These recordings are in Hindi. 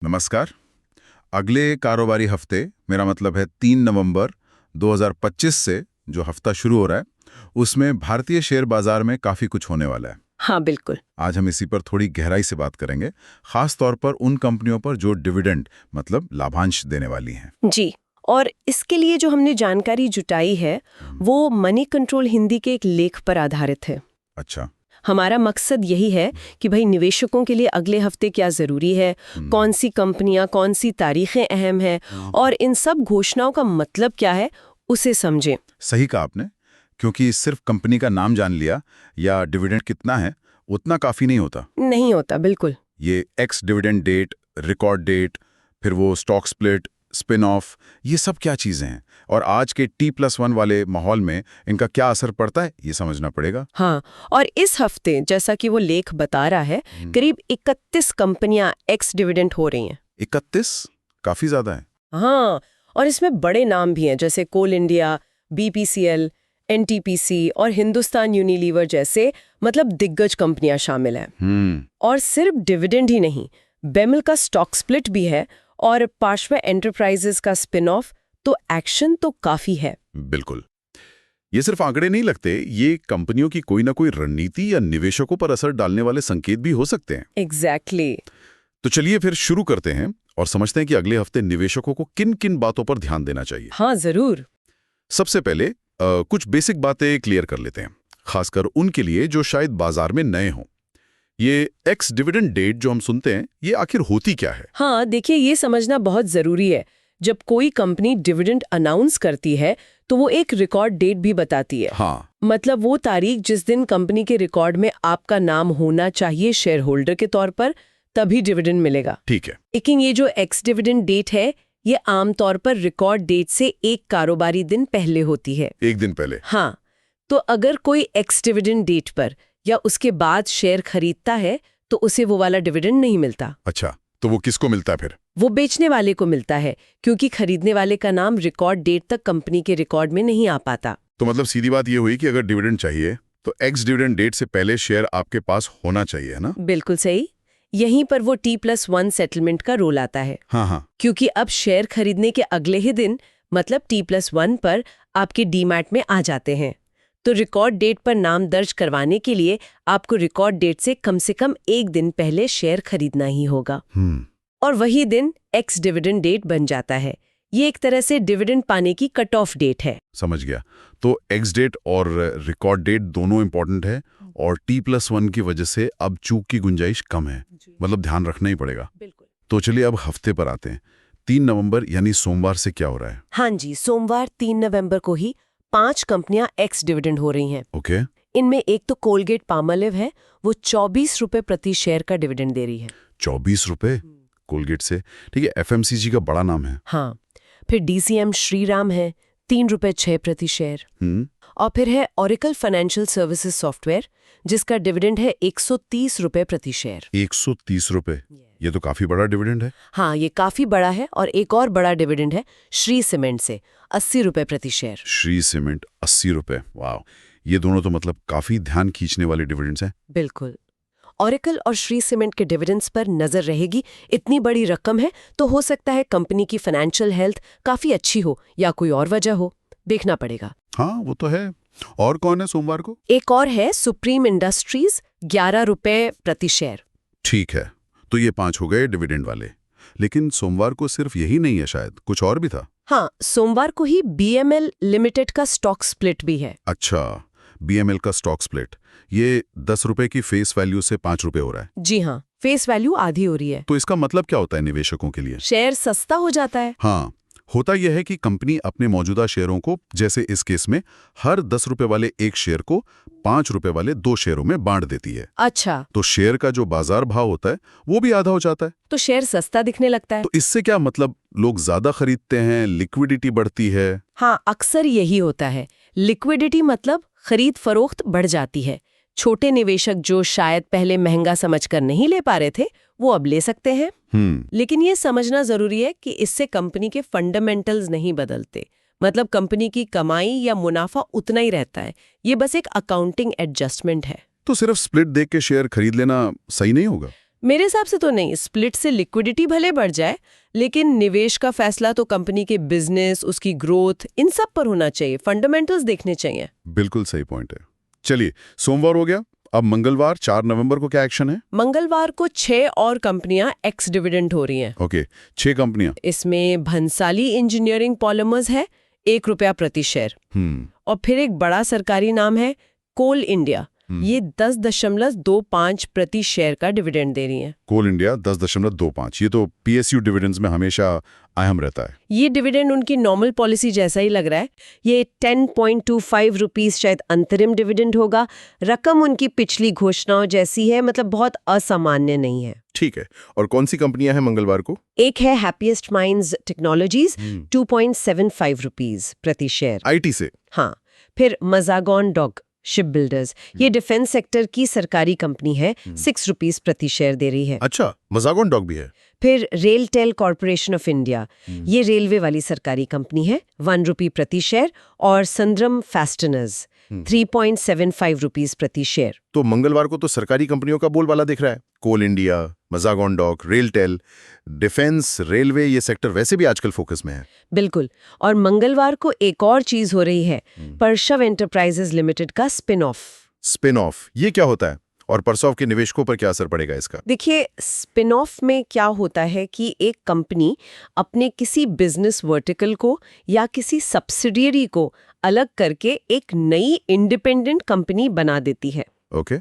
नमस्कार। अगले कारोबारी हफ्ते, मेरा मतलब है 3 नवंबर 2025 से जो हफ्ता शुरू हो रहा है, उसमें भारतीय शेयर बाजार में काफी कुछ होने वाला है। हाँ, बिल्कुल। आज हम इसी पर थोड़ी गहराई से बात करेंगे, खास तौर पर उन कंपनियों पर जो डिविडेंड मतलब लाभांश देने वाली हैं। जी। और इसके लिए जो हमने जानकारी जुटाई है वो मनी कंट्रोल हिंदी के एक लेख पर आधारित है। अच्छा। हमारा मकसद यही है कि भाई निवेशकों के लिए अगले हफ्ते क्या जरूरी है, कौन सी कंपनियां, कौन सी तारीखें अहम हैं और इन सब घोषणाओं का मतलब क्या है उसे समझें। सही कहा आपने, क्योंकि सिर्फ कंपनी का नाम जान लिया या डिविडेंड कितना है उतना काफी नहीं होता। नहीं होता, बिल्कुल। ये ex dividend date, record date, फिर वो स्टॉक स्प्लिट, स्पिन ऑफ, ये सब क्या चीजें हैं और आज के T+1 वाले माहौल में इनका क्या असर पड़ता है, ये समझना पड़ेगा। हाँ, और इस हफ्ते जैसा कि वो लेख बता रहा है, करीब 31 कंपनियां एक्स डिविडेंड हो रही हैं। 31? काफी ज्यादा है। हाँ, और इसमें बड़े नाम भी हैं जैसे कोल इंडिया, BPCL, NTPC और हिंदुस्तान यूनिलीवर जैसे मतलब दिग्गज कंपनियां शामिल हैं। और सिर्फ डिविडेंड ही नहीं, बेमिल का स्टॉक स्प्लिट भी है और पार्श्व एंटरप्राइजेस का स्पिन ऑफ, तो एक्शन तो काफी है। बिल्कुल। ये सिर्फ आंकड़े नहीं लगते, ये कंपनियों की कोई ना कोई रणनीति या निवेशकों पर असर डालने वाले संकेत भी हो सकते हैं। एग्जैक्टली। तो चलिए फिर शुरू करते हैं और समझते हैं कि अगले हफ्ते निवेशकों को किन किन बातों पर ध्यान देना चाहिए। हाँ, जरूर। सबसे पहले कुछ बेसिक बातें क्लियर कर लेते हैं, खासकर उनके लिए जो शायद बाजार में नए हों। ये एक्स डिविडेंड डेट जो हम सुनते हैं, ये आखिर होती क्या है? हाँ, देखिए, ये समझना बहुत जरूरी है। जब कोई कंपनी डिविडेंड अनाउंस करती है तो वो एक रिकॉर्ड डेट भी बताती है। हाँ। मतलब वो तारीख जिस दिन कंपनी के रिकॉर्ड में आपका नाम होना चाहिए शेयर होल्डर के तौर पर, तभी डिविडेंड मिलेगा। ठीक है। लेकिन ये जो एक्स डिविडेंड डेट है, ये आमतौर पर रिकॉर्ड डेट से एक कारोबारी दिन पहले होती है। एक दिन पहले? हाँ, तो अगर कोई एक्स डिविडेंड डेट पर या उसके बाद शेयर खरीदता है तो उसे वो वाला डिविडेंड नहीं मिलता। अच्छा, तो वो किसको मिलता है फिर? वो बेचने वाले को मिलता है, क्योंकि खरीदने वाले का नाम रिकॉर्ड डेट तक कंपनी के रिकॉर्ड में नहीं आ पाता। तो मतलब सीधी बात ये हुई कि अगर डिविडेंड चाहिए तो एक्स डिविडेंड डेट से पहले शेयर आपके पास होना चाहिए, है ना? बिल्कुल सही। यहीं पर वो T+1 सेटलमेंट का रोल आता है। हाँ हाँ। क्योंकि अब शेयर खरीदने के अगले ही दिन मतलब T+1 पर आपके डीमैट में आ जाते हैं। तो रिकॉर्ड डेट पर नाम दर्ज करवाने के लिए आपको रिकॉर्ड डेट से कम एक दिन पहले शेयर खरीदना ही होगा। और वही दिन एक्स डिविडेंड डेट बन जाता है। ये एक तरह से डिविडेंड पाने की कट ऑफ डेट है। समझ गया। तो एक्स डेट और रिकॉर्ड डेट दोनों इंपॉर्टेंट है और T+1 की वजह से अब चूक की गुंजाइश कम है, मतलब ध्यान रखना ही पड़ेगा। बिल्कुल। तो चलिए अब हफ्ते पर आते हैं। 3 नवंबर यानी सोमवार से क्या हो रहा है? हाँ जी, सोमवार 3 नवंबर को ही 5 कंपनियां एक्स डिविडेंड हो रही हैं। ओके। इनमें एक तो कोलगेट पामोलिव है, वो 24 रुपए प्रति शेयर का डिविडेंड दे रही है। 24 रुपए कोलगेट से? ठीक है, FMCG का बड़ा नाम है। हाँ, फिर DCM श्रीराम है, 3 रुपए 6 प्रति शेयर। और फिर है ओरेकल फाइनेंशियल सर्विसेज सॉफ्टवेयर, जिसका डिविडेंड है 130 रुपए प्रति शेयर। 130 रुपए? ये तो काफी बड़ा डिविडेंड है। हाँ, ये काफी बड़ा है। और एक और बड़ा डिविडेंड है श्री सीमेंट से, 80 रुपए प्रति शेयर। श्री सीमेंट 80 रुपए, वाह! ये दोनों तो मतलब काफी ध्यान खींचने वाले डिविडेंड्स हैं। बिल्कुल। ओरेकल और श्री सीमेंट के डिविडेंड्स पर नजर रहेगी। इतनी बड़ी रकम है तो हो सकता है कंपनी की फाइनेंशियल हेल्थ काफी अच्छी हो या कोई और वजह हो, देखना पड़ेगा। हाँ, वो तो है। और कौन है सोमवार को? एक और है सुप्रीम इंडस्ट्रीज, 11 रुपए प्रति शेयर। ठीक है, तो ये 5 हो गए डिविडेंड वाले। लेकिन सोमवार को सिर्फ यही नहीं है, शायद कुछ और भी था। हाँ, सोमवार को ही BML लिमिटेड का स्टॉक स्प्लिट भी है। अच्छा, BML का स्टॉक स्प्लिट, ये 10 रुपए की फेस वैल्यू से 5 रुपए हो रहा है। जी हाँ, फेस वैल्यू आधी हो रही है। तो इसका मतलब क्या होता है निवेशकों के लिए? शेयर सस्ता हो जाता है। हाँ, होता यह है कि कंपनी अपने मौजूदा शेयरों को, जैसे इस केस में, हर 10 रुपए वाले एक शेयर को 5 रुपए वाले 2 शेयरों में बांट देती है। अच्छा, तो शेयर का जो बाजार भाव होता है वो भी आधा हो जाता है। तो शेयर सस्ता दिखने लगता है। तो इससे क्या मतलब, लोग ज्यादा खरीदते हैं, लिक्विडिटी बढ़ती है। हाँ, अक्सर यही होता है। लिक्विडिटी मतलब खरीद फरोख्त बढ़ जाती है। छोटे निवेशक जो शायद पहले महंगा समझकर नहीं ले पा रहे थे, वो अब ले सकते हैं। लेकिन ये समझना जरूरी है कि इससे कंपनी के फंडामेंटल्स नहीं बदलते। मतलब कंपनी की कमाई या मुनाफा उतना ही रहता है। ये बस एक अकाउंटिंग एडजस्टमेंट है। तो सिर्फ स्प्लिट देख के शेयर खरीद लेना सही नहीं होगा? मेरे हिसाब से तो नहीं। स्प्लिट से लिक्विडिटी भले बढ़ जाए, लेकिन निवेश का फैसला तो कंपनी के बिजनेस, उसकी ग्रोथ, इन सब पर होना चाहिए। फंडामेंटल्स देखने चाहिए। बिल्कुल सही पॉइंट है। चलिए, सोमवार हो गया, अब मंगलवार 4 नवंबर को क्या एक्शन है? मंगलवार को 6 और कंपनियां एक्स डिविडेंड हो रही हैं। ओके, 6 कंपनियां। इसमें भंसाली इंजीनियरिंग पॉलिमर्स है, ₹1 प्रति शेयर। और फिर एक बड़ा सरकारी नाम है कोल इंडिया। ये 10.25 प्रति शेयर का डिविडेंड दे रही है। कोल इंडिया 10.25, ये तो पीएसयू डिविडेंड्स में हमेशा अहम रहता है। ये डिविडेंड उनकी नॉर्मल पॉलिसी जैसा ही लग रहा है। ये 10.25 रुपीस शायद अंतरिम डिविडेंड होगा। रकम उनकी पिछली घोषणाओं जैसी है, मतलब बहुत असामान्य नहीं है। ठीक है, और कौन सी कंपनियां हैं मंगलवार को? एक है हैप्पीएस्ट माइंड्स टेक्नोलॉजीज, 2.75 रुपीस प्रति शेयर। आईटी से? हाँ। फिर मजागॉन डॉग शिप बिल्डर्स, ये डिफेंस सेक्टर की सरकारी कंपनी है, 6 रुपीस प्रति शेयर दे रही है। अच्छा, मजागॉन डॉग भी है। फिर रेलटेल कॉर्पोरेशन ऑफ इंडिया, ये रेलवे वाली सरकारी कंपनी है, 1 रुपी प्रति शेयर। और संद्रम फास्टनर्स, 3.75 रुपीस प्रति शेयर। तो मंगलवार को तो सरकारी कंपनियों का बोलबाला दिख रहा है। Coal India, Mazagon dock, RailTel, defence, railway, ये सेक्टर वैसे भी आजकल फोकस में है। बिल्कुल। और मंगलवार को एक और चीज हो रही है, परशव एंटरप्राइजेज लिमिटेड का स्पिन ऑफ। स्पिन ऑफ, ये क्या होता है और परसॉव के निवेशकों पर क्या असर पड़ेगा इसका? देखिए, स्पिन ऑफ में क्या होता है कि एक कंपनी अपने किसी बिजनेस वर्टिकल को या किसी सब्सिडियरी को अलग करके एक नई इंडिपेंडेंट कंपनी बना देती है। ओके।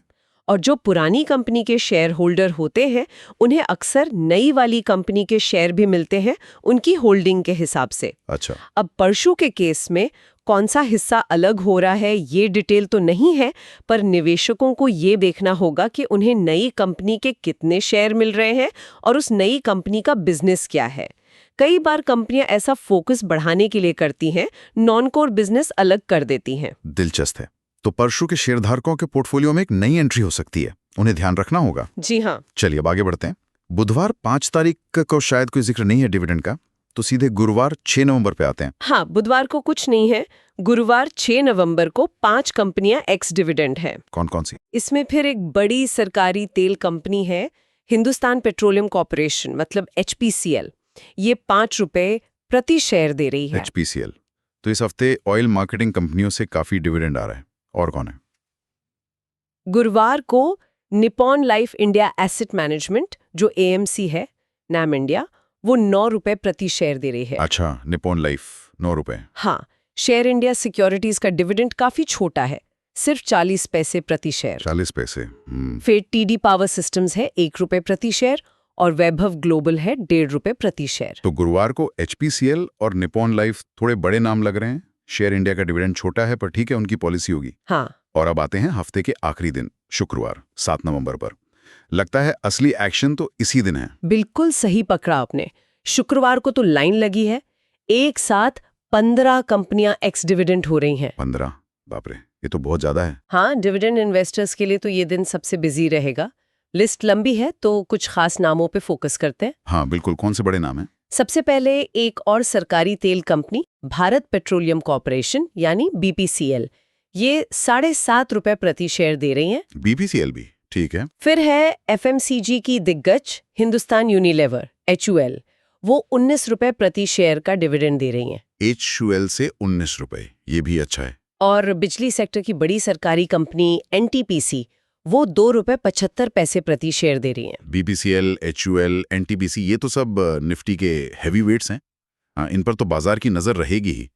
और जो पुरानी कंपनी के शेयर होल्डर होते हैं, उन्हें अक्सर नई वाली कंपनी के शेयर भी मिलते हैं उनकी होल्डिंग के हिसाब से। अच्छा। अब परशु के केस में कौन सा हिस्सा अलग हो रहा है ये डिटेल तो नहीं है, पर निवेशकों को ये देखना होगा कि उन्हें नई कंपनी के कितने शेयर मिल रहे हैं और उस नई कंपनी का बिजनेस क्या है। कई बार कंपनियां ऐसा फोकस बढ़ाने के लिए करती हैं, नॉन कोर बिजनेस अलग कर देती हैं। दिलचस्प है। तो परशु के शेयरधारकों के पोर्टफोलियो में एक नई एंट्री हो सकती है, उन्हें ध्यान रखना होगा। जी हाँ। चलिए अब आगे बढ़ते हैं। बुधवार 5 तारीख को शायद कोई जिक्र नहीं है डिविडेंड का, तो सीधे गुरुवार 6 नवंबर पे आते हैं। हाँ, बुधवार को कुछ नहीं है। गुरुवार 6 नवंबर को 5 कंपनियां एक्स डिविडेंड है। कौन कौन सी? इसमें फिर एक बड़ी सरकारी तेल कंपनी है, हिंदुस्तान पेट्रोलियम कॉर्पोरेशन, मतलब HPCL। ये ₹5 प्रति शेयर दे रही है। HPCL। तो इस हफ्ते ऑयल मार्केटिंग कंपनियों से काफी डिविडेंड आ रहा है। और कौन है? गुरुवार को Nippon life India asset management, जो AMC है, नाम इंडिया, वो ₹9 प्रति शेयर दे रही है। अच्छा, निपॉन लाइफ ₹9। हाँ। शेयर इंडिया सिक्योरिटीज का डिविडेंड काफी छोटा है, सिर्फ 40 पैसे प्रति शेयर। 40 पैसे। फिर TD पावर सिस्टम्स है ₹1 प्रति शेयर, और वैभव ग्लोबल है ₹1.5 प्रति शेयर। तो गुरुवार को HPCL और निपॉन लाइफ थोड़े बड़े नाम लग रहे हैं। शेयर इंडिया का डिविडेंड छोटा है, पर ठीक है, उनकी पॉलिसी होगी। हाँ। और अब आते हैं हफ्ते के आखिरी दिन, शुक्रवार 7 नवंबर पर। लगता है असली एक्शन तो इसी दिन है। बिल्कुल सही पकड़ा आपने। शुक्रवार को तो लाइन लगी है। एक साथ 15 कंपनियां एक्स डिविडेंड हो रही हैं। 15? बाप रे, ये तो बहुत ज्यादा है। हाँ, डिविडेंड इन्वेस्टर्स के लिए तो ये दिन सबसे बिजी रहेगा। लिस्ट लंबी है, तो कुछ खास नामों पे फोकस करते हैं। हाँ बिल्कुल, कौन से बड़े नाम हैं? सबसे पहले एक और सरकारी तेल कंपनी, भारत पेट्रोलियम कॉर्पोरेशन यानी BPCL। ये ₹7.5 प्रति शेयर दे रही हैं। BPCL भी ठीक है। फिर है FMCG की दिग्गज हिंदुस्तान यूनिलीवर, HUL। वो ₹19 प्रति शेयर का डिविडेंड दे रही हैं। HUL से ₹19, ये भी अच्छा है। और बिजली सेक्टर की बड़ी सरकारी कंपनी NTPC, वो ₹2.75 प्रति शेयर दे रही हैं। BPCL, HUL, NTPC, ये तो सब निफ्टी के हैवी वेट्स हैं। हाँ, इन पर तो बाजार की नजर रहेगी ही।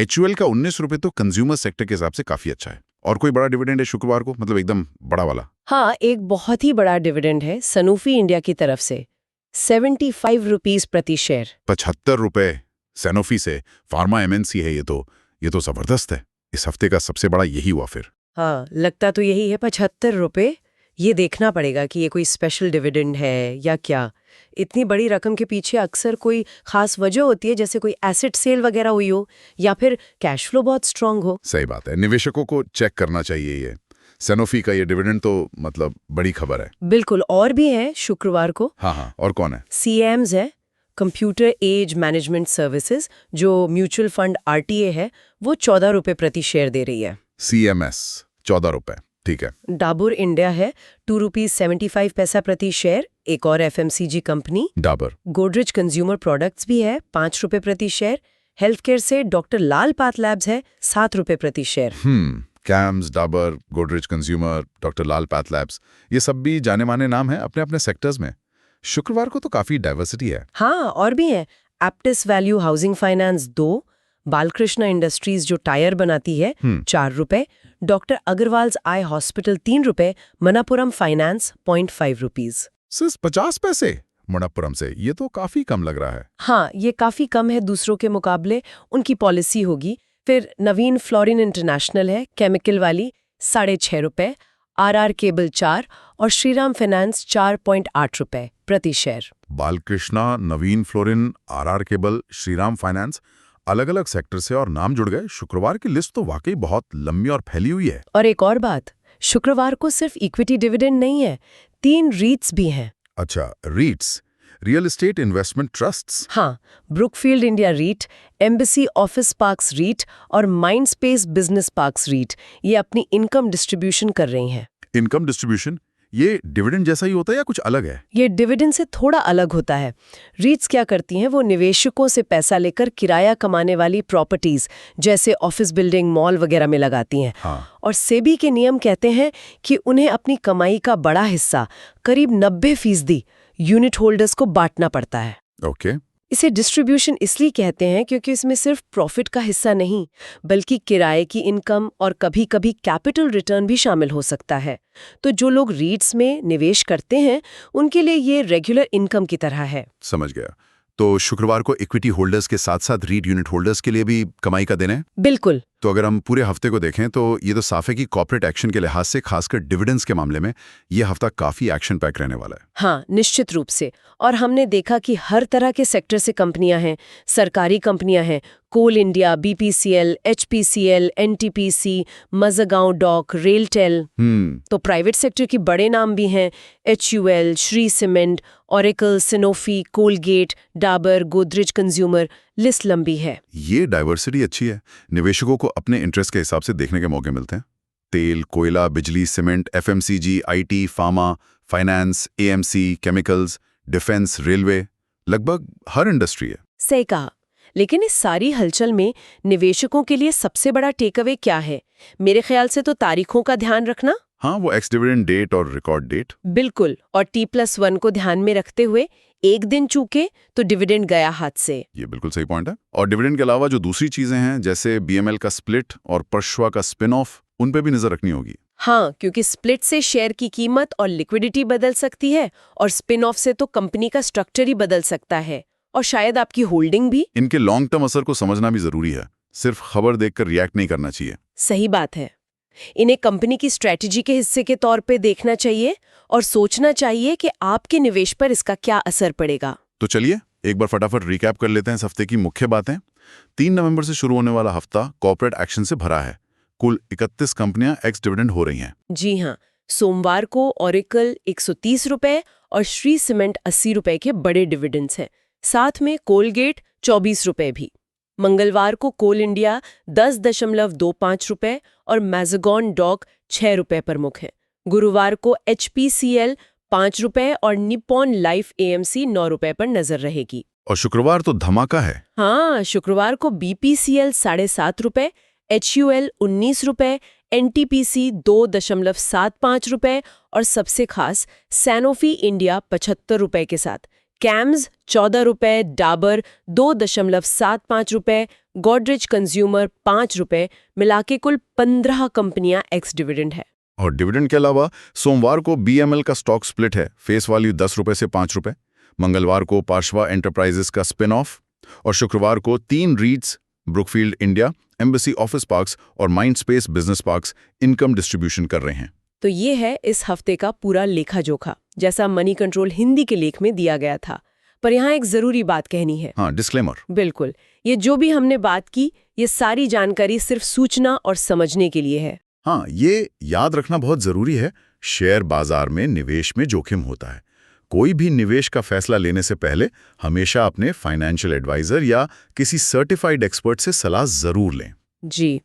HUL का ₹19 तो कंज्यूमर सेक्टर के हिसाब से काफी अच्छा है। और कोई बड़ा डिविडेंड है शुक्रवार को, मतलब एकदम बड़ा वाला? हाँ, एक बहुत ही बड़ा डिविडेंड है सनूफी इंडिया की तरफ से, ₹75 प्रति शेयर। ₹75 सैनोफी से। फार्मा MNC है ये तो जबरदस्त है। इस हफ्ते का सबसे बड़ा यही हुआ फिर। हाँ, लगता तो यही है, ₹75। ये देखना पड़ेगा कि ये कोई स्पेशल डिविडेंड है या क्या। इतनी बड़ी रकम के पीछे अक्सर कोई खास वजह होती है, जैसे कोई एसेट सेल वगैरह हुई हो या फिर कैश फ्लो बहुत स्ट्रांग हो। सही बात है, निवेशकों को चेक करना चाहिए ये। सैनोफी का ये डिविडेंड तो मतलब बड़ी खबर है। बिल्कुल। और भी है शुक्रवार को। हाँ, और कौन है? CAMS है, कंप्यूटर एज मैनेजमेंट सर्विसेज, जो म्यूचुअल फंड RTA है, वो ₹14 प्रति शेयर दे रही है। CMS ₹14, ठीक है। डाबर इंडिया है, ₹2.75 प्रति शेयर, एक और FMCG company Dabur. Godrej consumer products भी है 5 रुपए प्रति शेयर। हेल्थ केयर से डॉक्टर लाल पाथ लैब्स है 7 रुपए प्रति share. CAMS, Dabur, Godrej consumer, doctor Lal path labs, ये सब भी जाने माने नाम हैं अपने अपने सेक्टर्स में। शुक्रवार को तो काफी डाइवर्सिटी है। हाँ, और भी है। Aptus value housing finance 2, Balkrishna industries जो टायर बनाती है 4 रुपए, डॉक्टर अग्रवाल्स आई हॉस्पिटल 3 रुपए, मनापुरम फाइनेंस 0.5 रुपीज। सिर्फ 50 पैसे मणप्पुरम से, ये तो काफी कम लग रहा है। हाँ, ये काफी कम है दूसरों के मुकाबले, उनकी पॉलिसी होगी। फिर नवीन फ्लोरिन इंटरनेशनल है केमिकल वाली 6.5 रुपए, आरआर केबल 4 और श्रीराम फाइनेंस 4.8 रुपए प्रति share. Balkrishna, Navin fluorine, RR cable, Shriram finance, अलग अलग सेक्टर से और नाम जुड़ गए। शुक्रवार की लिस्ट तो वाकई बहुत लंबी और फैली हुई है। और एक और बात, शुक्रवार को सिर्फ इक्विटी डिविडेंड नहीं है, 3 रीट्स भी हैं। अच्छा, REITs, real estate investment trusts. हाँ, Brookfield India REIT, Embassy office parks REIT और माइंडस्पेस बिजनेस पार्क्स रीट ये अपनी इनकम डिस्ट्रीब्यूशन कर रही हैं। इनकम डिस्ट्रीब्यूशन, ये डिविडेंड जैसा ही होता है या कुछ अलग है? ये डिविडेंड से थोड़ा अलग होता है। रीट्स क्या करती हैं, वो निवेशकों से पैसा लेकर किराया कमाने वाली प्रॉपर्टीज जैसे ऑफिस बिल्डिंग, मॉल वगैरह में लगाती हैं। हाँ। और सेबी के नियम कहते हैं कि उन्हें अपनी कमाई का बड़ा हिस्सा, करीब 90% यूनिट होल्डर्स को बांटना पड़ता है। ओके। इसे डिस्ट्रीब्यूशन इसलिए कहते हैं क्योंकि इसमें सिर्फ प्रॉफिट का हिस्सा नहीं, बल्कि किराए की इनकम और कभी-कभी कैपिटल रिटर्न भी शामिल हो सकता है। तो जो लोग रीट्स में निवेश करते हैं, उनके लिए ये रेगुलर इनकम की तरह है। समझ गया। तो शुक्रवार को इक्विटी होल्डर्स के साथ साथ रीट यूनिट होल्डर्स के लिए भी कमाई का दिन है? बिल्कुल। तो अगर हम पूरे हफ्ते को देखें तो ये तो साफ है कि कॉर्पोरेट एक्शन के लिहाज से, खासकर डिविडेंड्स के मामले में, ये हफ्ता काफी एक्शन पैक रहने वाला है। हाँ, निश्चित रूप से। और हमने देखा कि हर तरह के सेक्टर से कंपनियां हैं। सरकारी कंपनियां हैं, coal India, BPCL, HPCL, NTPC, Mazagon dock, RailTel. तो प्राइवेट सेक्टर के बड़े नाम भी हैं, HUL, Shree cement, Oracle, Sanofi, Colgate, Dabur, Godrej consumer, list लंबी है। ये डाइवर्सिटी अच्छी है, निवेशकों को अपने इंटरेस्ट के हिसाब से देखने के मौके मिलते हैं। तेल, कोयला, बिजली, cement, FMCG, IT, pharma, finance, AMC, chemicals, defence, railway, लगभग हर इंडस्ट्री है। सही कहा। लेकिन इस सारी हलचल में निवेशकों के लिए सबसे बड़ा टेकअवे क्या है? मेरे ख्याल से तो तारीखों का ध्यान रखना। हाँ, वो एक्स डिविडेंड डेट और रिकॉर्ड डेट। बिल्कुल। और T+1 को ध्यान में रखते हुए एक दिन चूके तो डिविडेंड गया हाथ से। ये बिल्कुल सही पॉइंट है। और डिविडेंड के अलावा जो दूसरी चीजें हैं, जैसे बीएमएल का स्प्लिट और परश्वा का स्पिन ऑफ, उन पे भी नजर रखनी होगी। हाँ, क्योंकि स्प्लिट से शेयर की कीमत और लिक्विडिटी बदल सकती है, और स्पिन ऑफ से तो कंपनी का स्ट्रक्चर ही बदल सकता है, और शायद आपकी होल्डिंग भी। इनके लॉन्ग टर्म असर को समझना भी जरूरी है, सिर्फ खबर देखकर रिएक्ट नहीं करना चाहिए। सही बात है। इन्हें कंपनी की स्ट्रैटेजी के हिस्से के तौर पे देखना चाहिए और सोचना चाहिए कि आपके निवेश पर इसका क्या असर पड़ेगा। तो चलिए एक बार फटाफट रिकैप कर लेते हैं इस हफ्ते की मुख्य बातें। 3 नवंबर से शुरू होने वाला हफ्ता कॉर्पोरेट एक्शन से भरा है। कुल 31 कंपनियां एक्स डिविडेंड हो रही हैं। जी हाँ, सोमवार को ऑरेकल 130 रुपए और श्री सीमेंट 80 रुपए के बड़े डिविडेंड्स हैं, साथ में कोलगेट 24 रुपए भी। मंगलवार को कोल इंडिया 10.25 रुपए और मैज़गांव डॉक 6 रुपए प्रमुख हैं। गुरुवार को एचपीसीएल 5 रुपए और निप्पॉन लाइफ एएमसी 9 रुपए पर नजर रहेगी। और शुक्रवार तो धमाका है। हाँ, शुक्रवार को बीपीसीएल 7.5 रुपए, एचयूएल 19 रुपए, एनटीपीसी 2.75 रुपए और सबसे खास सैनोफी इंडिया 75 रुपए के साथ, कैम्स 14 रुपए, डाबर 2.75 रुपए, गोदरेज कंज्यूमर 5 रुपए, मिलाके कुल 15 कंपनियां एक्स डिविडेंड है। और डिविडेंड के अलावा सोमवार को बीएमएल का स्टॉक स्प्लिट है, फेस वैल्यू 10 रुपए से 5 रुपए। मंगलवार को पार्श्वा एंटरप्राइजेस का स्पिन ऑफ, और शुक्रवार को 3 REITs, Brookfield India, Embassy office parks और Mindspace business parks income distribution कर रहे हैं। तो ये है इस हफ्ते का पूरा लेखा जोखा, जैसा मनी कंट्रोल हिंदी के लेख में दिया गया था। पर यहाँ एक जरूरी बात कहनी है। हाँ, डिस्क्लेमर। बिल्कुल, ये जो भी हमने बात की, ये सारी जानकारी सिर्फ सूचना और समझने के लिए है। हाँ, ये याद रखना बहुत जरूरी है, शेयर बाजार में निवेश में जोखिम होता है। कोई भी निवेश का फैसला लेने से पहले हमेशा अपने फाइनेंशियल एडवाइजर या किसी सर्टिफाइड एक्सपर्ट से सलाह जरूर लें। जी,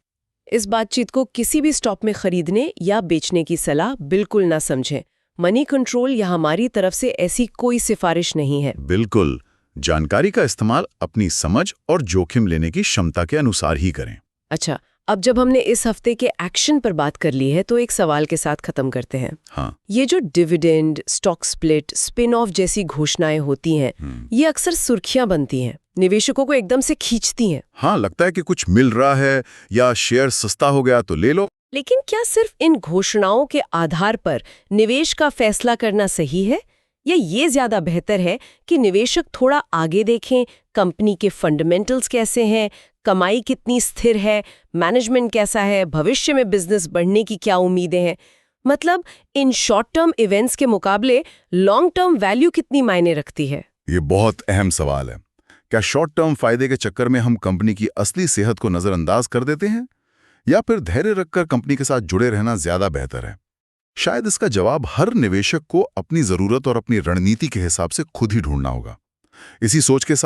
इस बातचीत को किसी भी स्टॉक में खरीदने या बेचने की सलाह बिल्कुल ना समझें। मनी कंट्रोल या हमारी तरफ से ऐसी कोई सिफारिश नहीं है। बिल्कुल, जानकारी का इस्तेमाल अपनी समझ और जोखिम लेने की क्षमता के अनुसार ही करें। अच्छा, अब जब हमने इस हफ्ते के एक्शन पर बात कर ली है तो एक सवाल के साथ खत्म करते हैं। हाँ। ये जो dividend, stock split, spin off जैसी घोषणाएं होती हैं, ये अक्सर सुर्खियां बनती हैं, निवेशकों को एकदम से खींचती हैं। हाँ, लगता है कि कुछ मिल रहा है या शेयर सस्ता हो गया तो ले लो। लेकिन क्या सिर्फ इन घोषणाओं के आधार पर निवेश का फैसला करना सही है, या ये ज्यादा बेहतर है कि निवेशक थोड़ा आगे देखें, कंपनी के फंडामेंटल्स कैसे हैं, कमाई कितनी स्थिर है, मैनेजमेंट कैसा है, भविष्य में बिजनेस बढ़ने की क्या उम्मीदें हैं? मतलब इन शॉर्ट टर्म इवेंट्स के मुकाबले लॉन्ग टर्म वैल्यू कितनी मायने रखती है? ये बहुत अहम सवाल है। क्या शॉर्ट टर्म फायदे के चक्कर में हम कंपनी की असली सेहत को नजरअंदाज कर देते हैं, या फिर धैर्य रखकर कंपनी के साथ जुड़े रहना ज्यादा बेहतर है? शायद इसका जवाब हर निवेशक को अपनी जरूरत और अपनी रणनीति के हिसाब से खुद ही ढूंढना होगा। इसी सोच के साथ